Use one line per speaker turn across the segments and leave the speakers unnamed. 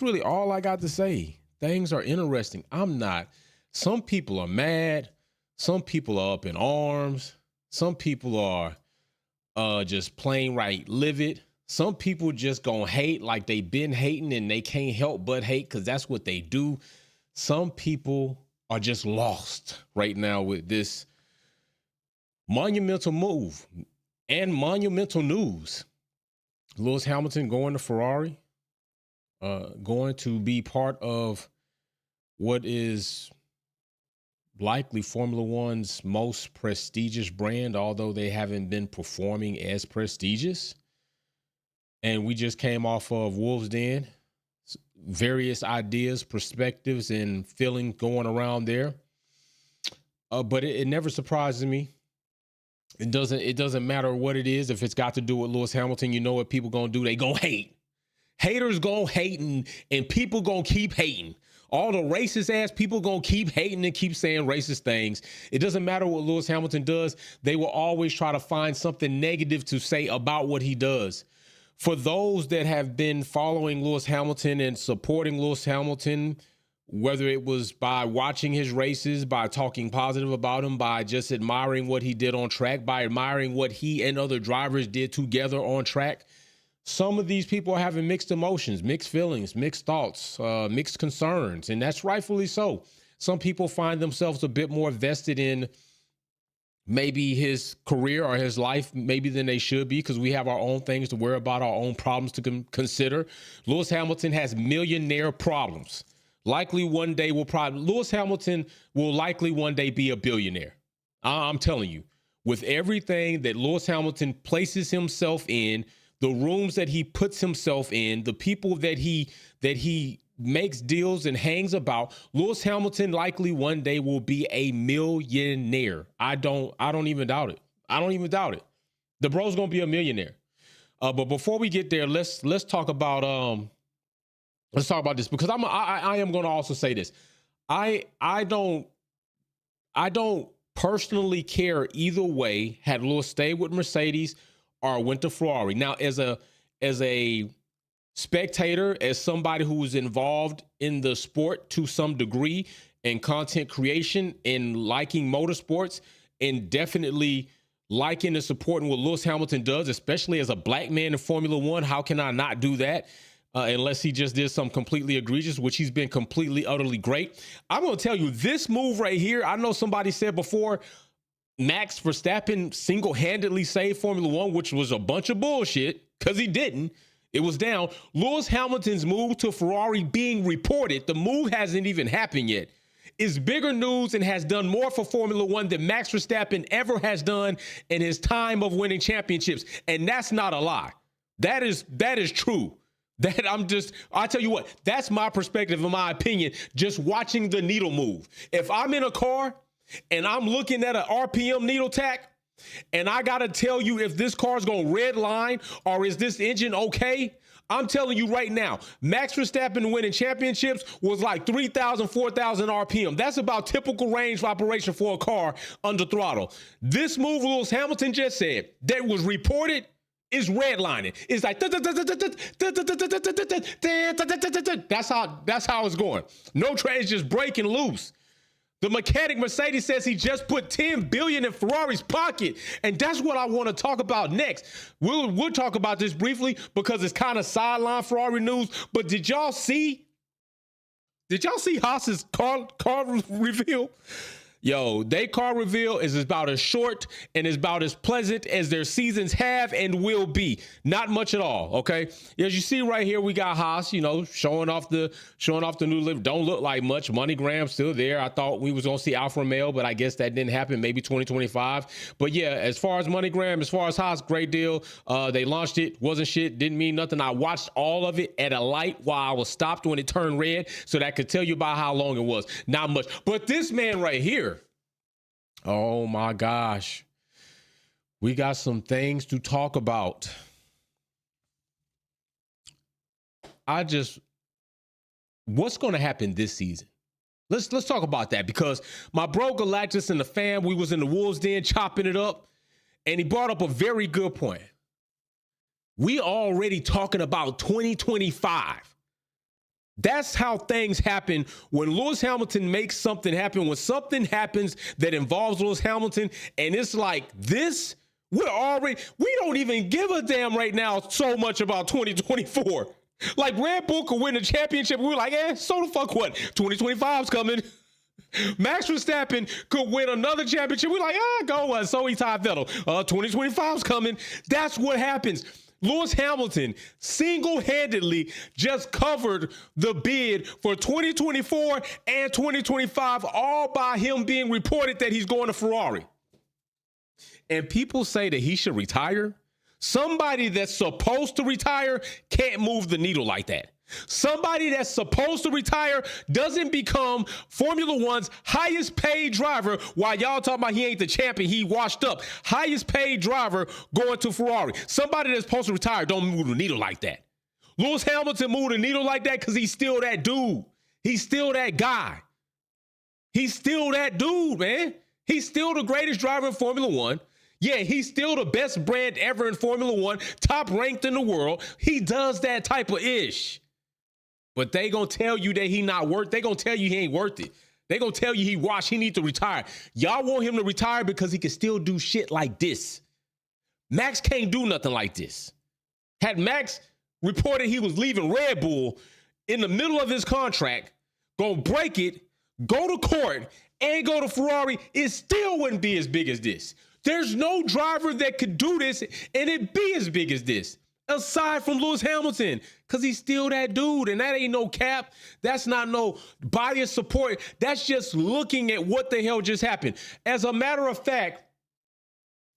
really all I got to say. Things are interesting. I'm not. Some people are mad. Some people are up in arms. Some people are just plain right livid. Some people just gonna hate like they been hating and they can't help but hate because that's what they do. Some people are just lost right now with this monumental move and monumental news. Lewis Hamilton going to Ferrari, going to be part of what is likely Formula One's most prestigious brand, although they haven't been performing as prestigious. And we just came off of Wolves Den, various ideas, perspectives, and feelings going around there. But it never surprises me. It doesn't matter what it is. If it's got to do with Lewis Hamilton, you know what people gonna do? They gonna hate. Haters gonna hate and people gonna keep hating. All the racist ass people gonna keep hating and keep saying racist things. It doesn't matter what Lewis Hamilton does. They will always try to find something negative to say about what he does. For those that have been following Lewis Hamilton and supporting Lewis Hamilton, whether it was by watching his races, by talking positive about him, by just admiring what he did on track, by admiring what he and other drivers did together on track, some of these people are having mixed emotions, mixed feelings, mixed thoughts, mixed concerns, and that's rightfully so. Some people find themselves a bit more vested in maybe his career or his life maybe than they should be because we have our own things to worry about, our own problems to consider. Lewis Hamilton has millionaire problems. Lewis Hamilton will likely one day be a billionaire. I'm telling you, with everything that Lewis Hamilton places himself in, the rooms that he puts himself in, the people that he makes deals and hangs about, Lewis Hamilton likely one day will be a millionaire. I don't even doubt it. I don't even doubt it. The bro's gonna be a millionaire. But before we get there, let's talk about this because I am gonna also say this. I don't personally care either way had Lewis stayed with Mercedes or went to Ferrari. Now, as a spectator, as somebody who was involved in the sport to some degree in content creation and liking motorsports and definitely liking and supporting what Lewis Hamilton does, especially as a black man in Formula One, how can I not do that? Unless he just did something completely egregious, which he's been completely, utterly great. I'm going to tell you this move right here. I know somebody said before, Max Verstappen single-handedly saved Formula One, which was a bunch of bullshit because he didn't. It was down. Lewis Hamilton's move to Ferrari being reported, the move hasn't even happened yet, is bigger news and has done more for Formula One than Max Verstappen ever has done in his time of winning championships. And that's not a lie. That is true. I tell you what, that's my perspective and my opinion, just watching the needle move. If I'm in a car and I'm looking at an RPM needle tack, and I got to tell you if this car's going to red line or is this engine okay? I'm telling you right now, Max Verstappen winning championships was like 3,000, 4,000 RPM. That's about typical range of operation for a car under throttle. This move Lewis Hamilton just said that was reported is redlining. It's like that's how it's going. No train's just breaking loose. The mechanic Mercedes says he just put $10 billion in Ferrari's pocket, and that's what I want to talk about next. We'll talk about this briefly because it's kind of sideline Ferrari news. But did y'all see Haas's car reveal? Yo, their car reveal is about as short and is about as pleasant as their seasons have and will be. Not much at all, okay? As you see right here, we got Haas, showing off the new lift. Don't look like much. MoneyGram still there. I thought we was going to see Alfa Romeo, but I guess that didn't happen. Maybe 2025. But yeah, as far as MoneyGram, as far as Haas, great deal. They launched it. Wasn't shit. Didn't mean nothing. I watched all of it at a light while I was stopped when it turned red, so that I could tell you about how long it was. Not much. But this man right here, oh my gosh, we got some things to talk about. What's going to happen this season? Let's talk about that because my bro Galactus and the fam, we was in the Wolves Den chopping it up, and he brought up a very good point. We already talking about 2025. That's how things happen when Lewis Hamilton makes something happen. When something happens that involves Lewis Hamilton, and it's like this, we don't even give a damn right now so much about 2024. Like Red Bull could win the championship. We're like, so the fuck what? 2025's coming. Max Verstappen could win another championship. We're like, go on. So he Ty Vettel. 2025's coming. That's what happens. Lewis Hamilton single-handedly just covered the bid for 2024 and 2025, all by him being reported that he's going to Ferrari. And people say that he should retire. Somebody that's supposed to retire can't move the needle like that. Somebody that's supposed to retire doesn't become Formula One's highest paid driver while y'all talking about he ain't the champion, he washed up. Highest paid driver going to Ferrari. Somebody that's supposed to retire don't move the needle like that. Lewis Hamilton moved the needle like that because he's still that dude. He's still that guy. He's still that dude, man. He's still the greatest driver in Formula One. Yeah, he's still the best brand ever in Formula One, top ranked in the world. He does that type of ish. But they gonna tell you that he not worth. They gonna tell you he ain't worth it. They gonna tell you he washed. He need to retire. Y'all want him to retire because he can still do shit like this. Max can't do nothing like this. Had Max reported he was leaving Red Bull in the middle of his contract, gonna break it, go to court, and go to Ferrari, it still wouldn't be as big as this. There's no driver that could do this and it be as big as this, aside from Lewis Hamilton, because he's still that dude. And that ain't no cap. That's not no bias support. That's just looking at what the hell just happened. As a matter of fact,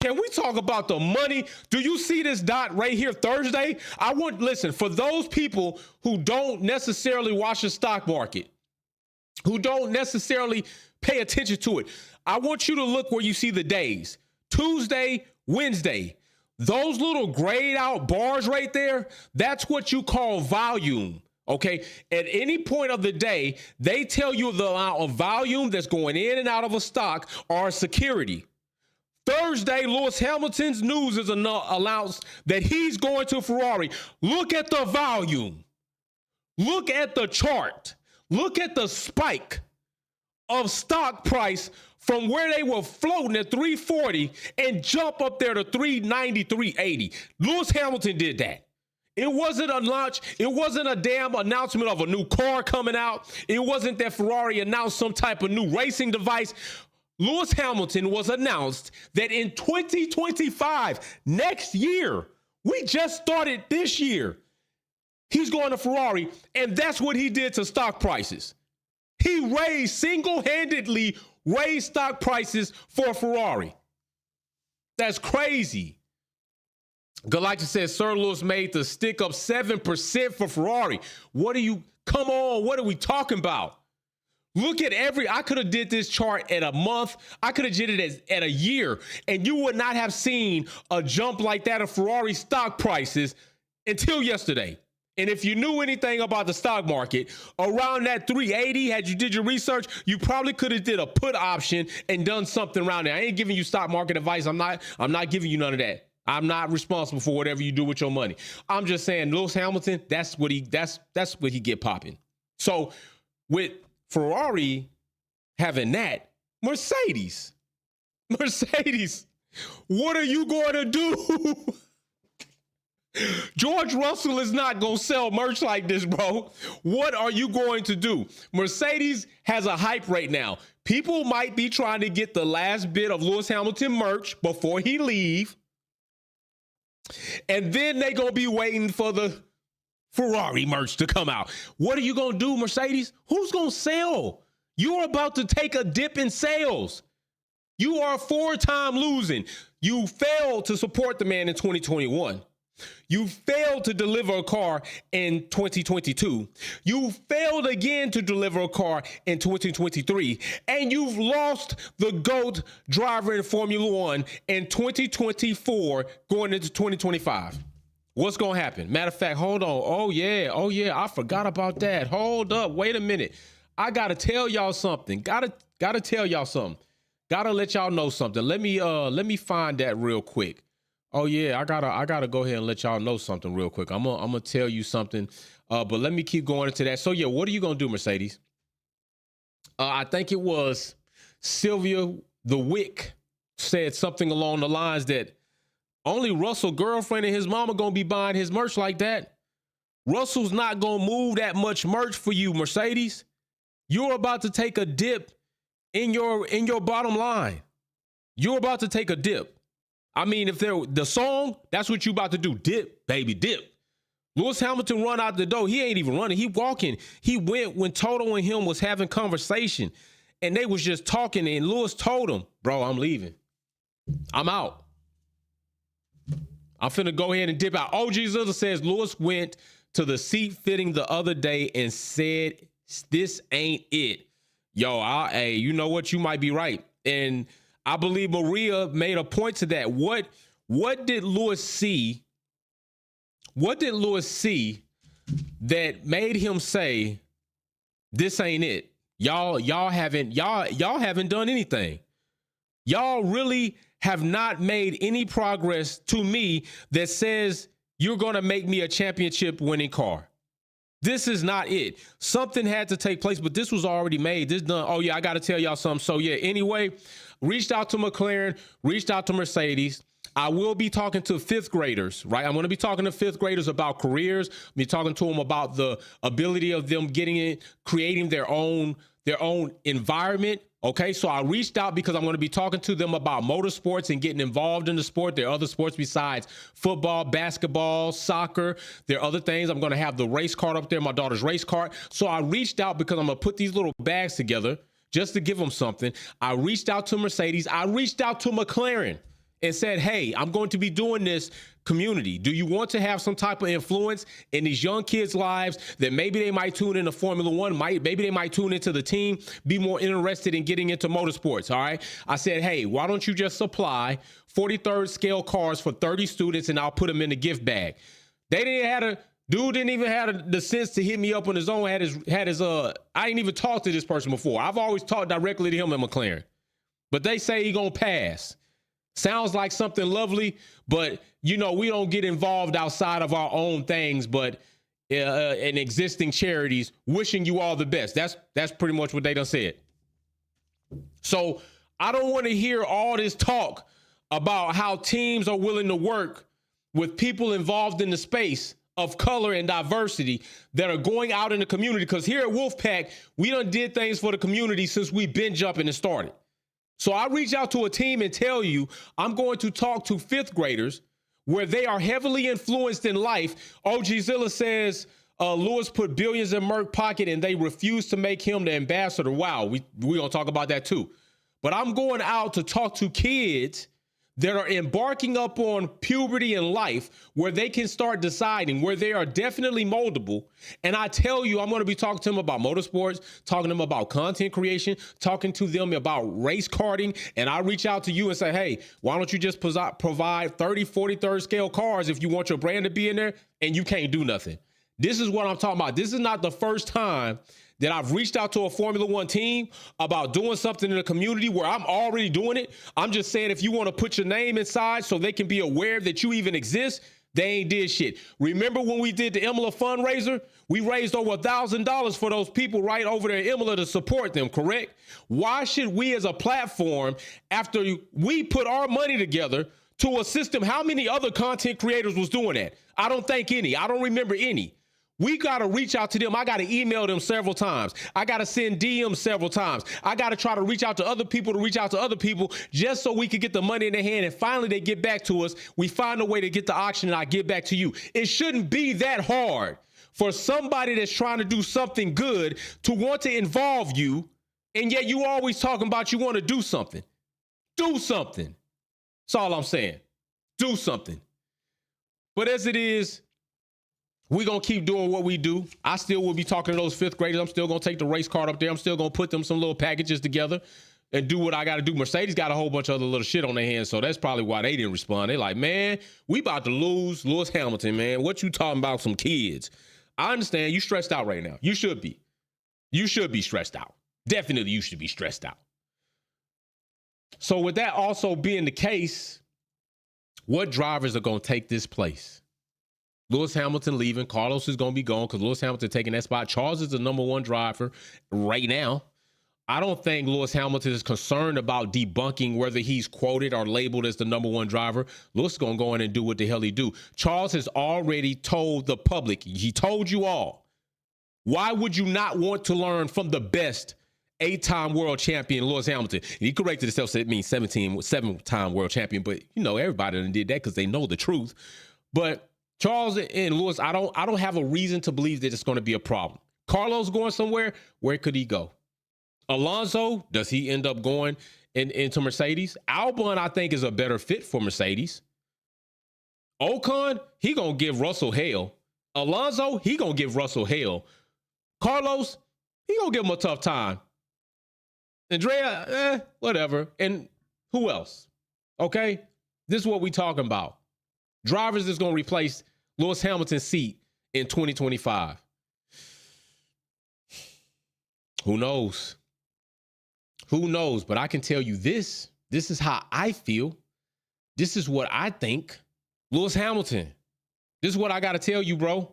can we talk about the money? Do you see this dot right here Thursday? Listen, for those people who don't necessarily watch the stock market, who don't necessarily pay attention to it, I want you to look where you see the days. Tuesday, Wednesday. Those little grayed out bars right there, that's what you call volume, okay? At any point of the day, they tell you the amount of volume that's going in and out of a stock or a security. Thursday, Lewis Hamilton's news is announced that he's going to Ferrari. Look at the volume. Look at the chart. Look at the spike of stock price from where they were floating at 340 and jump up there to 390, 380. Lewis Hamilton did that. It wasn't a launch. It wasn't a damn announcement of a new car coming out. It wasn't that Ferrari announced some type of new racing device. Lewis Hamilton was announced that in 2025, next year, we just started this year, he's going to Ferrari, and that's what he did to stock prices. He single-handedly raised stock prices for Ferrari. That's crazy. Galactus says Sir Lewis made the stick up 7% for Ferrari. Come on, what are we talking about? Look at I could have did this chart at a month. I could have did it at a year, and you would not have seen a jump like that of Ferrari stock prices until yesterday. And if you knew anything about the stock market, around that 380, had you did your research, you probably could have did a put option and done something around there. I ain't giving you stock market advice. I'm not giving you none of that. I'm not responsible for whatever you do with your money. I'm just saying Lewis Hamilton, that's what he get popping. So with Ferrari having that, Mercedes, what are you going to do? George Russell is not going to sell merch like this, bro. What are you going to do? Mercedes has a hype right now. People might be trying to get the last bit of Lewis Hamilton merch before he leave. And then they going to be waiting for the Ferrari merch to come out. What are you going to do, Mercedes? Who's going to sell? You're about to take a dip in sales. You are 4-time losing. You failed to support the man in 2021. You failed to deliver a car in 2022. You failed again to deliver a car in 2023. And you've lost the GOAT driver in Formula One in 2024 going into 2025. What's going to happen? Matter of fact, hold on. Oh, yeah. I forgot about that. Hold up. Wait a minute. I got to tell y'all something. Gotta tell y'all something. Gotta let y'all know something. Let me find that real quick. Oh yeah, I gotta go ahead and let y'all know something real quick. I'm gonna tell you something But let me keep going into that. So yeah, what are you gonna do, Mercedes? I think it was Sylvia the Wick said something along the lines that only Russell's girlfriend and his mama gonna be buying his merch like that. Russell's not gonna move that much merch for you, Mercedes. You're about to take a dip in your bottom line. You're about to take a dip. I mean, if they're the song, that's what you about to do. Dip, baby, dip. Lewis Hamilton run out the door. He ain't even running. He walking. He went when Toto and him was having conversation and they was just talking and Lewis told him, bro, I'm leaving. I'm out. I'm finna go ahead and dip out. OG Zilla says Lewis went to the seat fitting the other day and said, this ain't it. Yo, hey, you know what? You might be right. And I believe Maria made a point to that. What did Lewis see? What did Lewis see that made him say, this ain't it? Y'all haven't done anything. Y'all really have not made any progress to me that says you're going to make me a championship winning car. This is not it. Something had to take place, but this was already made. This done. Oh yeah, I got to tell y'all something. So yeah, anyway, reached out to McLaren, reached out to Mercedes. I will be talking to fifth graders, right? I'm going to be talking to fifth graders about careers. I'll be talking to them about the ability of them getting it, creating their own environment. Okay, so I reached out because I'm going to be talking to them about motorsports and getting involved in the sport. There are other sports besides football, basketball, soccer. There are other things. I'm going to have the race cart up there, my daughter's race cart. So I reached out because I'm going to put these little bags together just to give them something. I reached out to Mercedes. I reached out to McLaren and said, hey, I'm going to be doing this community. Do you want to have some type of influence in these young kids' lives that maybe they might tune into Formula One, maybe they might tune into the team, be more interested in getting into motorsports, all right? I said, hey, why don't you just supply 43rd scale cars for 30 students and I'll put them in the gift bag. Dude didn't even have the sense to hit me up on his own, I didn't even talk to this person before. I've always talked directly to him at McLaren, but they say he gonna pass. Sounds like something lovely, but we don't get involved outside of our own things, but in existing charities, wishing you all the best. That's pretty much what they done said. So I don't want to hear all this talk about how teams are willing to work with people involved in the space of color and diversity that are going out in the community. Because here at Wolfpack, we done did things for the community since we've been jumping and started. So I reach out to a team and tell you I'm going to talk to fifth graders where they are heavily influenced in life. OG Zilla says Lewis put billions in Merck pocket and they refuse to make him the ambassador. Wow, we're going to talk about that too. But I'm going out to talk to kids that are embarking up on puberty in life where they can start deciding, where they are definitely moldable. And I tell you, I'm going to be talking to them about motorsports, talking to them about content creation, talking to them about race karting. And I reach out to you and say, hey, why don't you just provide 30, 43rd scale cars if you want your brand to be in there and you can't do nothing. This is what I'm talking about. This is not the first time that I've reached out to a Formula One team about doing something in the community where I'm already doing it. I'm just saying, if you want to put your name inside so they can be aware that you even exist, they ain't did shit. Remember when we did the Imola fundraiser? We raised over $1,000 for those people right over there in Imola to support them, correct? Why should we as a platform, after we put our money together to assist them, how many other content creators was doing that? I don't think any. I don't remember any. We got to reach out to them. I got to email them several times. I got to send DMs several times. I got to try to reach out to other people just so we could get the money in their hand. And finally, they get back to us. We find a way to get the auction and I get back to you. It shouldn't be that hard for somebody that's trying to do something good to want to involve you. And yet you always talking about you want to do something. Do something. That's all I'm saying. Do something. But as it is, we're going to keep doing what we do. I still will be talking to those fifth graders. I'm still going to take the race card up there. I'm still going to put them some little packages together and do what I got to do. Mercedes got a whole bunch of other little shit on their hands, so that's probably why they didn't respond. They're like, man, we about to lose Lewis Hamilton, man. What you talking about, some kids? I understand you stressed out right now. You should be. You should be stressed out. Definitely you should be stressed out. So with that also being the case, what drivers are going to take this place? Lewis Hamilton leaving. Carlos is going to be gone because Lewis Hamilton taking that spot. Charles is the number one driver right now. I don't think Lewis Hamilton is concerned about debunking whether he's quoted or labeled as the number one driver. Lewis is going to go in and do what the hell he do. Charles has already told the public. He told you all. Why would you not want to learn from the best 8-time world champion, Lewis Hamilton? And he corrected himself, so it means 7-time world champion. But, everybody done did that because they know the truth. But Charles and Lewis, I don't have a reason to believe that it's going to be a problem. Carlos going somewhere, where could he go? Alonso, does he end up going into Mercedes? Albon, I think, is a better fit for Mercedes. Ocon, he going to give Russell hell. Alonso, he going to give Russell hell. Carlos, he going to give him a tough time. Andrea, whatever. And who else? Okay? This is what we talking about. Drivers that's going to replace Lewis Hamilton's seat in 2025. Who knows? Who knows? But I can tell you this. This is how I feel. This is what I think. Lewis Hamilton. This is what I got to tell you, bro.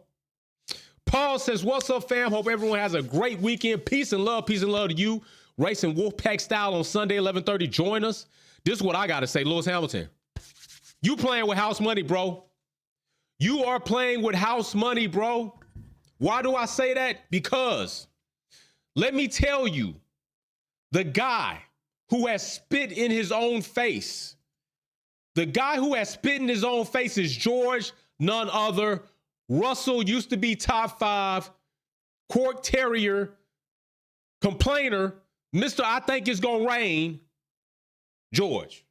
Paul says, what's up, fam? Hope everyone has a great weekend. Peace and love to you. Racing Wolfpack style on Sunday, 11:30. Join us. This is what I got to say, Lewis Hamilton. You playing with house money, bro. You are playing with house money, bro. Why do I say that? Because let me tell you, the guy who has spit in his own face, is George, none other. Russell used to be top 5, Cork Terrier, complainer, Mr. I think it's going to rain, George.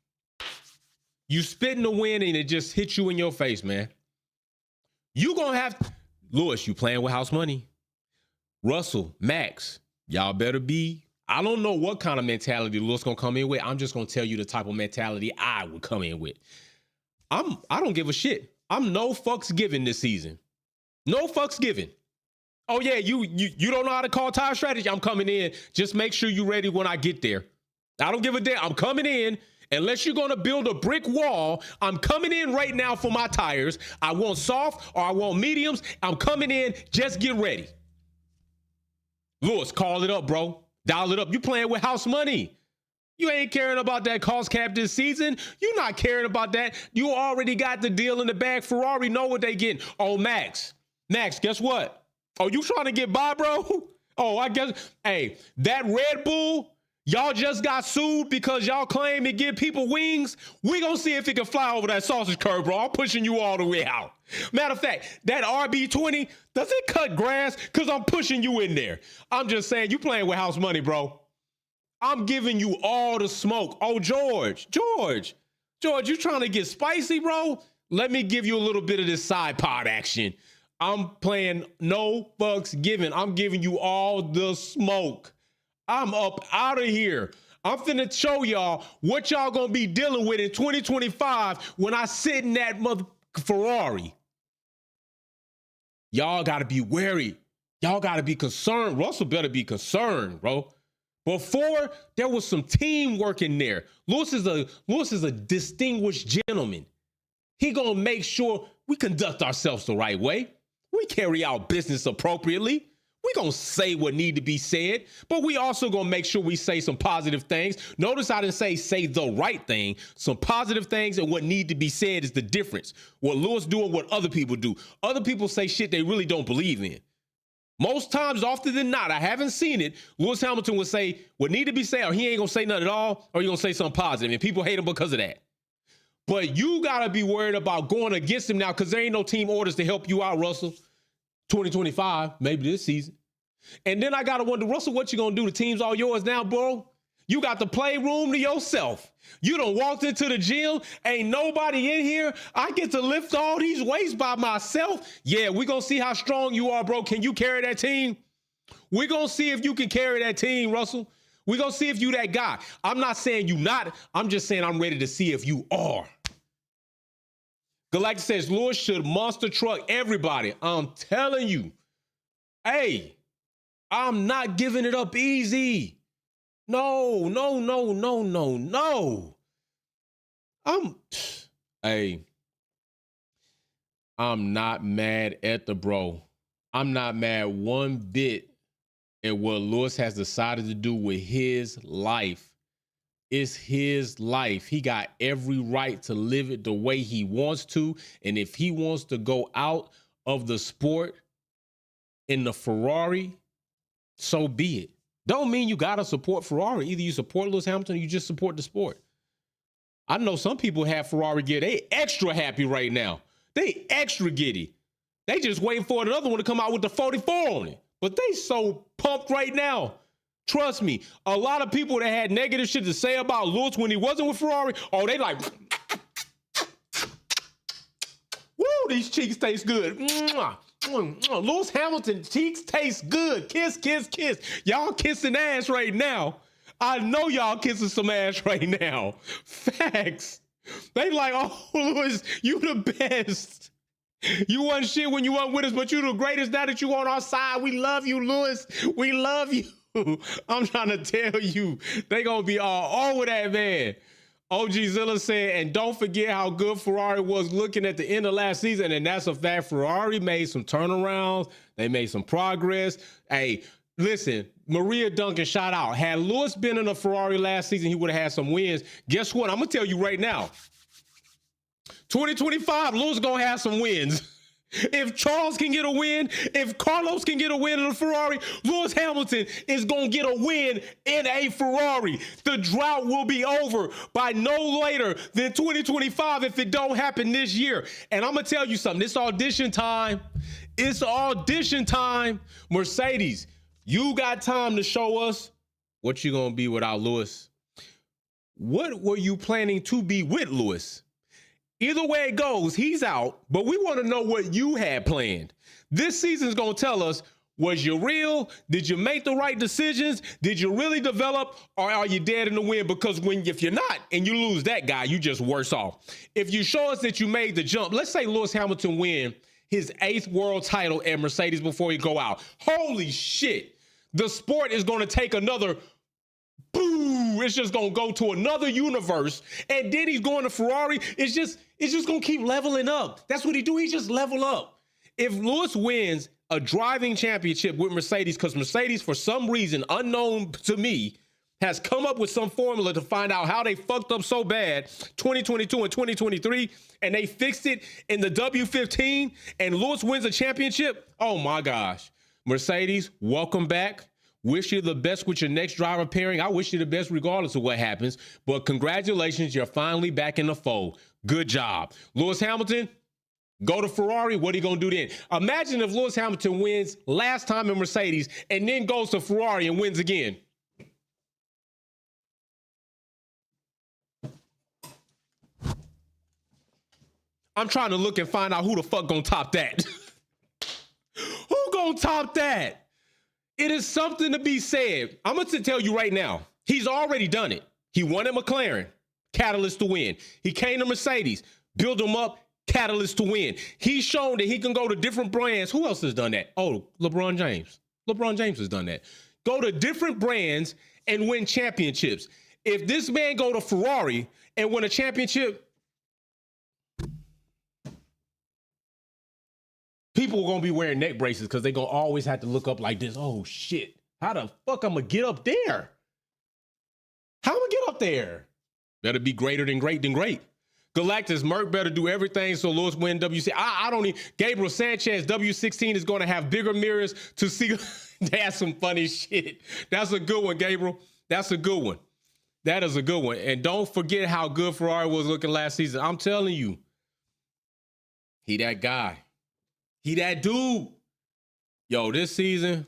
You spit in the wind and it just hit you in your face, man. You going to have, Lewis, you playing with house money. Russell, Max, y'all better be, I don't know what kind of mentality Lewis going to come in with. I'm just going to tell you the type of mentality I would come in with. I don't give a shit. I'm no fucks given this season. No fucks given. Oh yeah, you don't know how to call tire strategy? I'm coming in. Just make sure you're ready when I get there. I don't give a damn. I'm coming in. Unless you're going to build a brick wall, I'm coming in right now for my tires. I want soft or I want mediums. I'm coming in. Just get ready. Lewis, call it up, bro. Dial it up. You playing with house money. You ain't caring about that cost cap this season. You not caring about that. You already got the deal in the bag. Ferrari know what they getting. Oh, Max, guess what? Oh, you trying to get by, bro? Oh, I guess. Hey, that Red Bull, y'all just got sued because y'all claim it give people wings. We gonna see if it can fly over that sausage curve, bro. I'm pushing you all the way out. Matter of fact, that RB20, does it cut grass? Because I'm pushing you in there. I'm just saying, you playing with house money, bro. I'm giving you all the smoke. Oh, George, you trying to get spicy, bro? Let me give you a little bit of this side pod action. I'm playing no fucks given. I'm giving you all the smoke. I'm up out of here. I'm finna show y'all what y'all gonna be dealing with in 2025 when I sit in that mother Ferrari. Y'all gotta be wary. Y'all gotta be concerned. Russell better be concerned, bro. Before, there was some teamwork in there. Lewis is a distinguished gentleman. He gonna make sure we conduct ourselves the right way. We carry out business appropriately. We gonna say what need to be said, but we also gonna make sure we say some positive things. Notice I didn't say the right thing. Some positive things and what need to be said is the difference. What Lewis do and what other people do. Other people say shit they really don't believe in. Most times, often than not, I haven't seen it. Lewis Hamilton would say what need to be said, or he ain't gonna say nothing at all, or he gonna say something positive, and people hate him because of that. But you gotta be worried about going against him now, because there ain't no team orders to help you out, Russell. 2025, maybe this season. And then I gotta wonder, Russell, what you gonna do? The team's all yours now, bro. You got the playroom to yourself. You done walked into the gym, ain't nobody in here. I get to lift all these weights by myself. Yeah, we gonna see how strong you are, bro. Can you carry that team? We gonna see if you can carry that team, Russell. We gonna see if you that guy. I'm not saying you not. I'm just saying I'm ready to see if you are. Galactic says, Lewis should monster truck everybody. I'm telling you. Hey, I'm not giving it up easy. No. Hey, I'm not mad at the bro. I'm not mad one bit at what Lewis has decided to do with his life. It's his life. He got every right to live it the way he wants to. And if he wants to go out of the sport in the Ferrari, so be it. Don't mean you gotta support Ferrari. Either you support Lewis Hamilton or you just support the sport. I know some people have Ferrari gear. They extra happy right now. They extra giddy. They just waiting for another one to come out with the 44 on it. But they so pumped right now. Trust me, a lot of people that had negative shit to say about Lewis when he wasn't with Ferrari, oh, they like, woo, these cheeks taste good. Lewis Hamilton cheeks taste good. Kiss, kiss, kiss. Y'all kissing ass right now. I know y'all kissing some ass right now. Facts. They like, oh, Lewis, you the best. You wasn't shit when you weren't with us, but you the greatest now that you on our side. We love you, Lewis. We love you. I'm trying to tell you, they gonna be all over that, man. OG Zilla said, and don't forget how good Ferrari was looking at the end of last season, and that's a fact. Ferrari made some turnarounds. They made some progress. Hey, listen, Maria Duncan, shout out. Had Lewis been in a Ferrari last season, he would have had some wins. Guess what? I'm going to tell you right now. 2025, Lewis going to have some wins. If Charles can get a win, if Carlos can get a win in a Ferrari, Lewis Hamilton is going to get a win in a Ferrari. The drought will be over by no later than 2025 if it don't happen this year. And I'm going to tell you something. It's audition time. It's audition time. Mercedes, you got time to show us what you're going to be without Lewis. What were you planning to be with Lewis? Either way it goes, he's out, but we want to know what you had planned. This season's going to tell us, was you real? Did you make the right decisions? Did you really develop, or are you dead in the wind? Because if you're not and you lose that guy, you just worse off. If you show us that you made the jump, let's say Lewis Hamilton win his 8th world title at Mercedes before he go out. Holy shit. The sport is going to take another boom. It's just going to go to another universe. And then he's going to Ferrari. It's just going to keep leveling up. That's what he do. He just level up. If Lewis wins a driving championship with Mercedes, because Mercedes, for some reason unknown to me, has come up with some formula to find out how they fucked up so bad 2022 and 2023, and they fixed it in the W15, and Lewis wins a championship. Oh my gosh. Mercedes, welcome back. Wish you the best with your next driver pairing. I wish you the best regardless of what happens. But congratulations, you're finally back in the fold. Good job. Lewis Hamilton, go to Ferrari. What are you going to do then? Imagine if Lewis Hamilton wins last time in Mercedes and then goes to Ferrari and wins again. I'm trying to look and find out who the fuck going to top that. Who going to top that? It is something to be said. I'm going to tell you right now, he's already done it. He won at McLaren, catalyst to win. He came to Mercedes, build him up, catalyst to win. He's shown that he can go to different brands. Who else has done that? Oh, LeBron James. LeBron James has done that. Go to different brands and win championships. If this man go to Ferrari and win a championship, people are going to be wearing neck braces because they're going to always have to look up like this. Oh, shit. How the fuck I'm going to get up there? How am I going to get up there? Better be greater than great than great. Galactus, Merck better do everything so Lewis win WC. I don't even. Gabriel Sanchez, W16 is going to have bigger mirrors to see. That's some funny shit. That's a good one, Gabriel. That's a good one. That is a good one. And don't forget how good Ferrari was looking last season. I'm telling you. He that guy. He that dude. Yo, this season,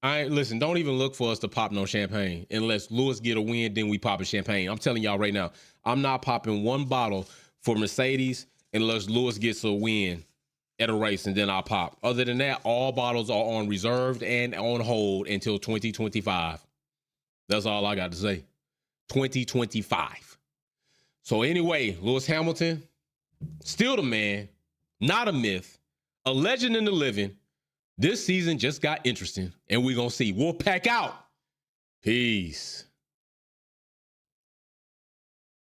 listen, don't even look for us to pop no champagne. Unless Lewis get a win, then we pop a champagne. I'm telling y'all right now, I'm not popping one bottle for Mercedes unless Lewis gets a win at a race, and then I'll pop. Other than that, all bottles are on reserved and on hold until 2025. That's all I got to say. 2025. So anyway, Lewis Hamilton, still the man, not a myth. A legend in the living. This season just got interesting, and we're going to see. Wolfpack out. Peace.